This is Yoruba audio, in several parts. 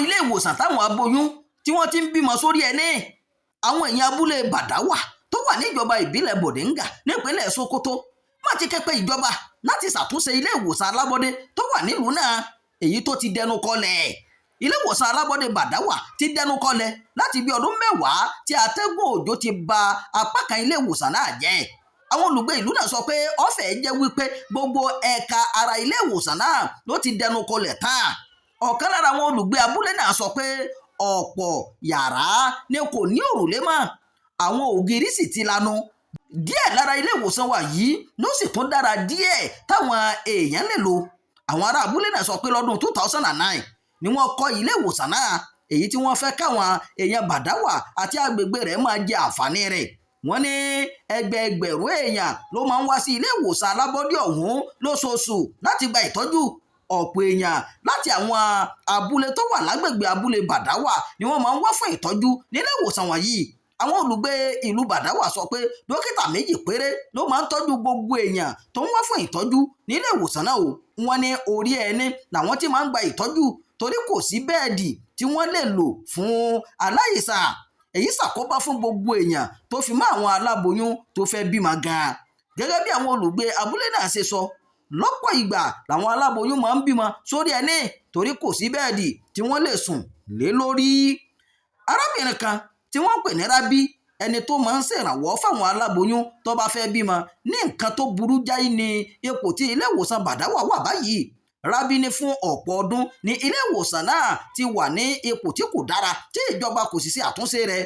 ilé ìwòsàn táwọn aboyún tí wọ́n ti ń bímọ sórí ẹní. Àwọn èèyàn abúlé Bàdáwà tó wà níjọba ìbílẹ̀ Bọ̀dẹ́ngà nípínlẹ̀ Sókótó má ti kẹ́pẹ́ ìjọba láti ṣàtúnṣe ilé ìwòsàn alábọ́dé tó wà nílùú náà, èyí tó ti dẹnu kọlẹ̀. Ilé ìwòsàn alábọ́dé Bàdáwà ti dẹnu kọlẹ̀ láti bí ọdún mẹ́wàá tí atẹ́gùn òjò ti ba apá kan ilé ìwòsàn náà jẹ́. Àwọn olùgbé ìlú náà sọ pé ó fẹ́ jẹ́ wípé gbogbo ẹ̀ka ara ilé ìwòsàn náà ló ti dẹnu kọlẹ̀ tán. Ọ̀kan lára àwọn olùgbé abúlé náà sọ pé ọ̀pọ̀ yàrá ni kò ní òrùlé mọ́, àwọn ògiri sì ti lanu. Díẹ̀ lára ilé ìwòsàn wa yìí ló sì tún dára díẹ̀ táwọn èèyàn lè lò. Àwọn ará abúlé náà sọ pé lọ́dún 2009 ni wọ́n kọ́ ilé ìwòsàn náà, èyí tí wọ́n fẹ́ káwọn èèyàn Bàdáwà àti agbègbè rẹ̀ máa jẹ àǹfààní rẹ̀. Wọ́n ní ẹgbẹẹgbẹ̀rún èèyàn ló máa ń wá sí ilé ìwòsàn alábọ́dé ọ̀hún lóṣooṣù láti gba ìtọ́jú. Ọ̀pọ̀ èèyàn láti àwọn abúlé tó wà lágbègbè abúlé Bàdáwà ni wọ́n máa ń wá fún ìtọ́jú nílé ìwòsàn wọ̀nyí. Àwọn olùgbé ìlú Bàdáwà sọ pé dókítà méjì péré ló máa ń tọ́jú gbogbo èèyàn tó ń wá fún ìtọ́jú nílé ìwòsàn náà. Wọ́n ní orí ẹni làwọn tí máa ń gba ìtọ́jú torí kò sí bẹ́ẹ̀dì tí wọ́n lè lò fún aláìsàn. Èyí ṣàkóbá fún gbogbo èèyàn tó fi mọ́ àwọn aláboyún tó fẹ́ bímọ gan-an. Gẹ́gẹ́ bí àwọn olùgbé abúlé náà ṣe sọ, lọ́pọ̀ ìgbà làwọn aláboyún máa ń bímọ sórí ẹní torí kò sí bẹ́ẹ̀dì tí wọ́n lè sùn lé lórí. Arábìnrin kan tí wọ́n pè ní Rábí, ẹni tó máa ń ṣèrànwọ́ fáwọn aláboyún tó bá fẹ́ bímọ, ní nǹkan tó burú jáì ní ipò tí ilé ìwòsàn Bàdáwà wà báyìí. Rábí ní fún ọ̀pọ̀ ọdún ní ilé ìwòsàn náà ti wà ní ipò tí kò dára tí ìjọba kò sì ṣe àtúnṣe rẹ̀.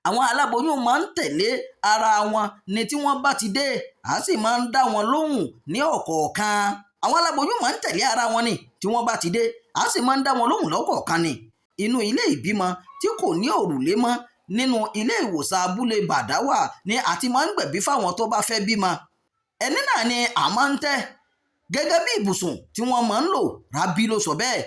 Àwọn aláboyún máa ń tẹ̀lé ara wọn ní tí wọ́n bá ti dé, a sì máa ń dá wọn lóhùn ní ọ̀kọ̀ọ̀kan. Àwọn aláboyún máa ń tẹ̀lé ara wọn ní tí wọ́n bá ti dé, a sì máa ń dá wọn lóhùn lọ́kọ̀ọ̀kan ní. Inú ilé ìbímọ tí kò ní òrùlé mọ́ nínú ilé ìwòsàn abúlé Bàdáwà ni àti máa ń gbẹ̀bí fáwọn tó bá fẹ́ bímọ. Ẹni náà ni a máa ń tẹ́ gẹ́gẹ́ bí ibùsùn tí wọ́n máa ń lò. Rábí ló sọ bẹ́ẹ̀.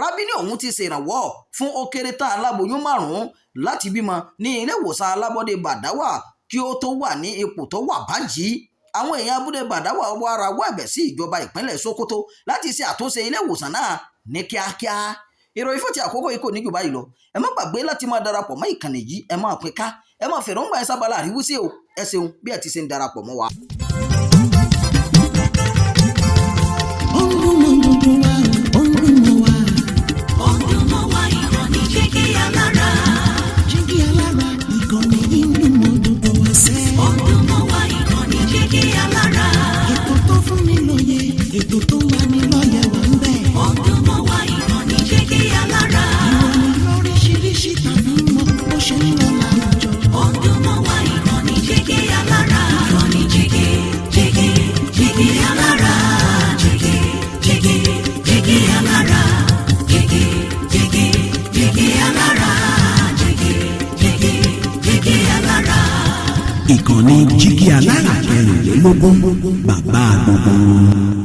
Rábí ní òun ti ṣèrànwọ́ fún ó kéré tán aláboyún 5 láti bímọ ní ilé ìwòsàn alábọ́dé Bàdáwà kí ó tó wà ní ipò tó wà báyìí. Àwọn èèyàn abúlé Bàdáwà wá rawọ́ ẹ̀bẹ̀ sí ìjọba ìpínlẹ̀ Sókótó láti ṣe àtúnṣe ilé ìwòsàn náà ní kíákíá. Ìròyìn fún ti àkókò yìí kò ní jù báyìí lọ. Ẹ má gbàgbé láti máa darapọ̀ mọ́ ìkànnì yìí, ẹ máa pín ká, ẹ máa fèròǹgbà ẹ sábàlá àríwísí o. Ẹ ṣeun bí ẹ ti ṣe ń darapọ̀ mọ́ wa. Ètò tó wà ní lọ́yẹ̀ wà ń bẹ̀. Ọdún mọ́ wá ìkànnì Jígí Alára. Ìròyìn lóríṣiríṣi tàbí mọ́ bó ṣe ń lọ láwùjọ. Ọdún mọ́ wá ìkànnì Jígí Alára. Ìkànnì Jígí Alára. Jígí Alára. Jígí Alára. Jígí Alára. Ìkànnì Jígí Alára 24 bàbá gbogbo.